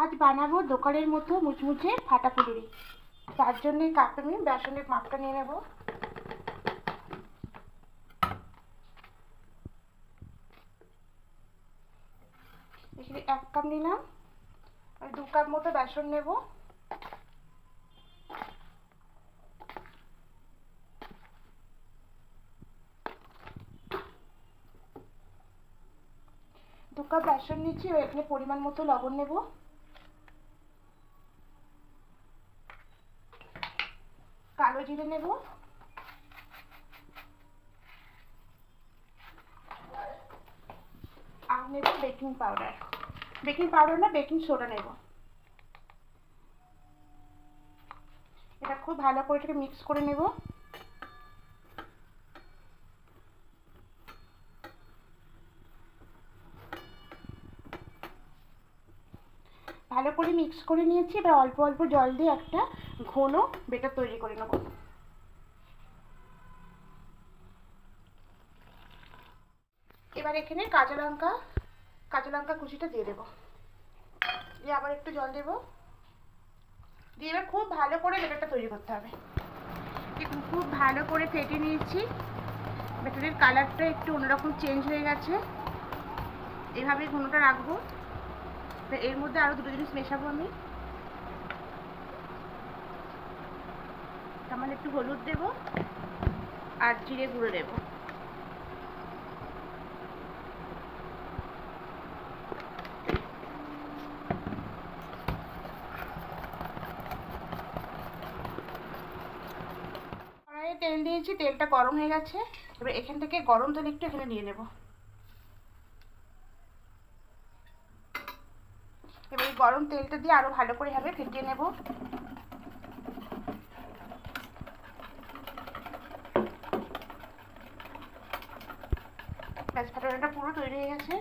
আজ বানাবো দোকানের মতো মুচমুচে ফাটা ফুলুরি। তার জন্য কাপে আমি বেসনের মাপটা নিয়ে নেব। এখানে 1 কাপ নিলাম, আর 2 কাপ মতো বেসন নেব। দু কাপ বেসন নিচ্ছি, এখানে পরিমাণ মতো লবণ নেব। কালো জিরে নেব, আর নেব বেকিং পাউডার। বেকিং পাউডার না, বেকিং সোডা নেব। এটা খুব ভালো করে এটাকে মিক্স করে নেব। ভালো করে মিক্স করে নিয়েছি। এবার অল্প অল্প জল দিয়ে একটা ঘন বেটার তৈরি করে নেব। এবার এখানে কাঁচা লঙ্কা কুচিটা দিয়ে দেবো। দিয়ে আবার একটু জল দেবো, দিয়ে এবার খুব ভালো করে বেটারটা তৈরি করতে হবে। দেখুন খুব ভালো করে ফেটে নিয়েছি। বেটারের কালারটা একটু অন্যরকম চেঞ্জ হয়ে গেছে। এভাবেই ঘনটা রাখবো। এর মধ্যে আরও দুটো জিনিস মেশাবো আমি। তার মানে একটু হলুদ দেবো আর জিরে গুঁড়ো দেবো। কড়াইয়ে তেল দিয়েছি, তেলটা গরম হয়ে গেছে। এবার এখান থেকে গরম তেল একটু এখানে নিয়ে নেব। এবার এই গরম তেলটা দিয়ে আরো ভালো করে এভাবে ফেটিয়ে নেব। ব্যাস, ফাটাটা পুরো তৈরি হয়ে গেছে।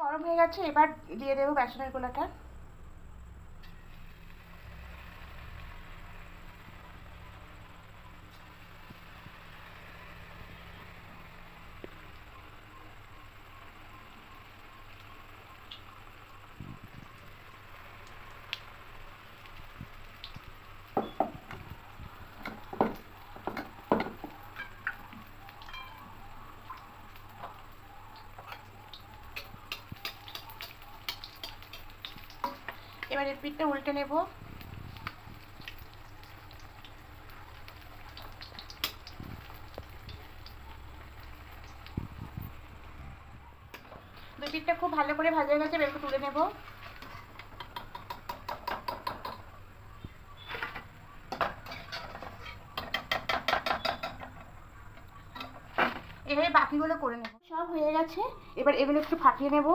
গরম হয়ে গেছে, এবার দিয়ে দেবো বেসনের গোলাটা। এবার এর পিঠটা উল্টে নেব। দুই পিঠটা খুব ভালো করে ভাজা হয়ে গেছে, এবার একটু তুলে নেব। এভাবে বাকিগুলো করে নেব। সব হয়ে গেছে, এবার এগুলো একটু ফাটিয়ে নেব।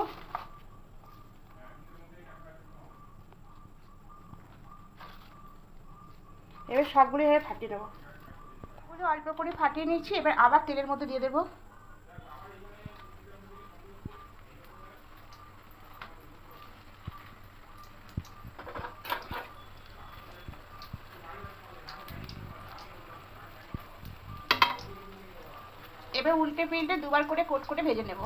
এবার সবগুলো এভাবে ফাটিয়ে নেব। ওগুলো অল্প করে ফাটিয়ে নিচ্ছি, এবার আবার তেলের মধ্যে দিয়ে দেবো। এবার উল্টে পিল্টে দুবার করে কোট করে ভেজে নেব।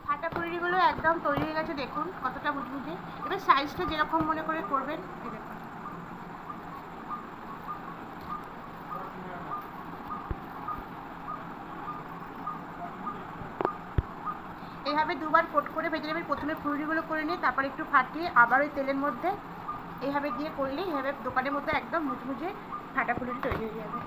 ফাটা পুরিগুলো একদম তৈরি হয়ে গেছে, দেখুন কতটা মুচমুচে। এবার সাইজটা যেরকম মনে করে করবেন। এইভাবে দুবার কোট করে ভেজে নেবেন। প্রথমে পুরিগুলো করে নিয়ে তারপর একটু ফাটিয়ে আবার ওই তেলের মধ্যে এইভাবে দিয়ে করলে এইভাবে দোকানের মধ্যে একদম মুচমুচে ফাটা পুরি তৈরি হয়ে যাবে।